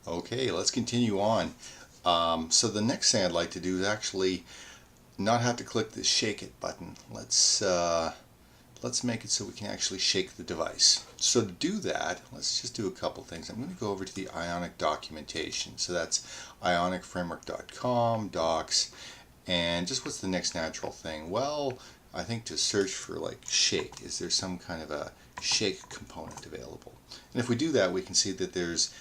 Okay, let's continue on. So the next thing I'd like to do is actually not have to click the shake it button. Let's make it so we can actually shake the device. So to do that, let's just do a couple things. I'm going to go over to the Ionic documentation. So that's ionicframework.com, docs, and just what's the next natural thing? Well, I think to search for like shake. Is there some kind of a shake component available? And if we do that, we can see that there's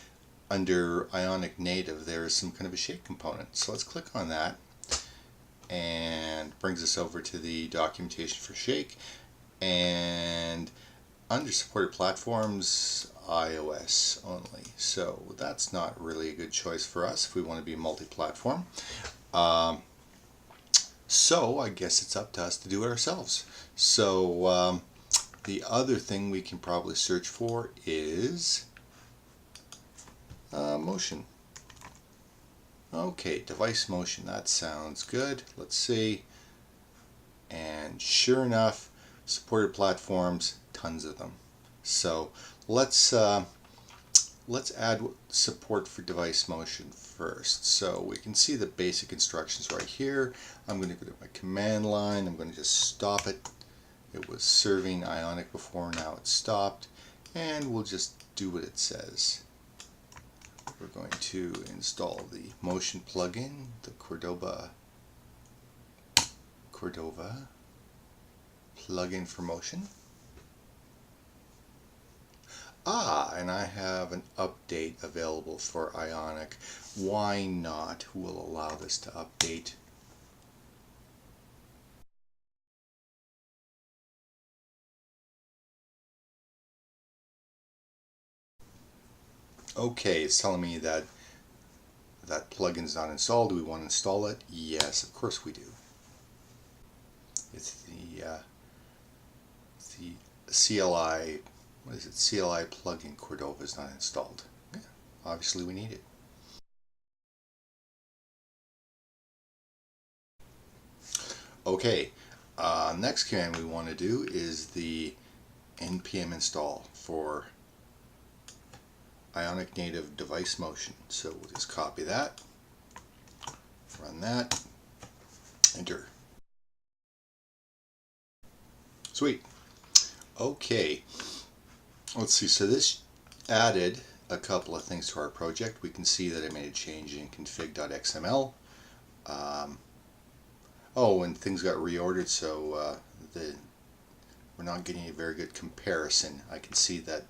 under Ionic Native there is some kind of a shake component. So let's click on that and brings us over to the documentation for shake, and under supported platforms, iOS only. So that's not really a good choice for us if we want to be multi-platform. So I guess it's up to us to do it ourselves. So the other thing we can probably search for is motion. Okay, device motion, that sounds good. Let's see. And sure enough, supported platforms, tons of them. So let's add support for device motion first. So we can see the basic instructions right here. I'm going to go to my command line. I'm going to just stop it. It was serving Ionic before, now it's stopped. And we'll just do what it says. We're going to install the motion plugin, the Cordova plugin for motion. And I have an update available for Ionic. Why not? We'll allow this to update. Okay, it's telling me that that plugin's not installed. Do we want to install it? Yes, of course we do. It's the CLI, what is it? CLI plugin Cordova is not installed. Yeah, obviously we need it. Okay, next command we want to do is the npm install for Ionic Native Device Motion. So we'll just copy that, run that, enter. Sweet. Okay, let's see. So this added a couple of things to our project. We can see that I made a change in config.xml. And things got reordered, so we're not getting a very good comparison. I can see that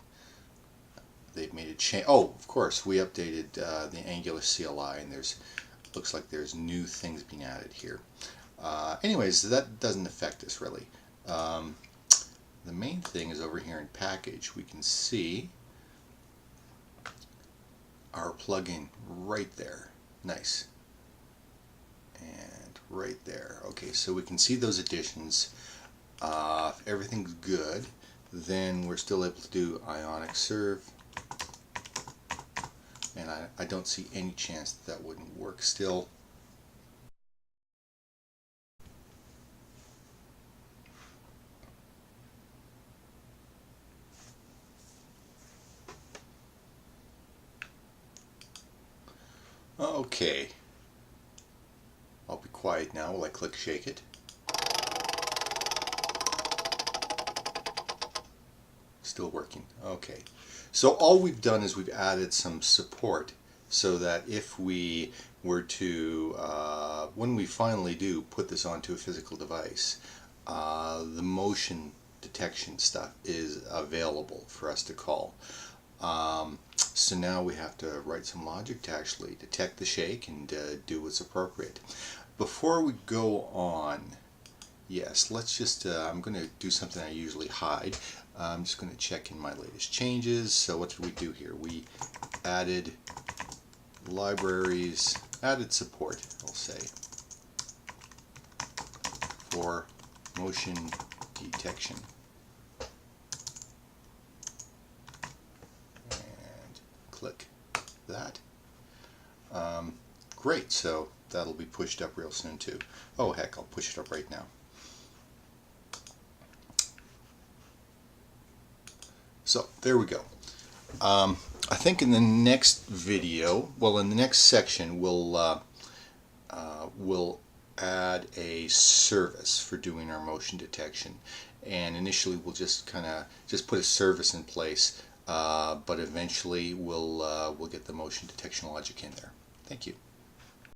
they've made a change. Oh, of course, we updated the Angular CLI, and looks like there's new things being added here. Anyways, that doesn't affect us really. The main thing is over here in package. We can see our plugin right there. Nice. And right there. Okay, so we can see those additions. If everything's good, then we're still able to do Ionic serve. And I don't see any chance that wouldn't work still. Okay. I'll be quiet now while I click shake it. Still working. Okay. So all we've done is we've added some support so that if we were to, when we finally do put this onto a physical device, the motion detection stuff is available for us to call. So now we have to write some logic to actually detect the shake and do what's appropriate. Before we go on, yes, let's just, I'm going to do something I usually hide. I'm just going to check in my latest changes. So what did we do here? We added libraries, added support, I'll say, for motion detection. And click that. Great, so that'll be pushed up real soon too. Oh heck, I'll push it up right now. So there we go. I think in the next video, well, in the next section, we'll add a service for doing our motion detection. And initially we'll just kind of just put a service in place, but eventually we'll get the motion detection logic in there. Thank you.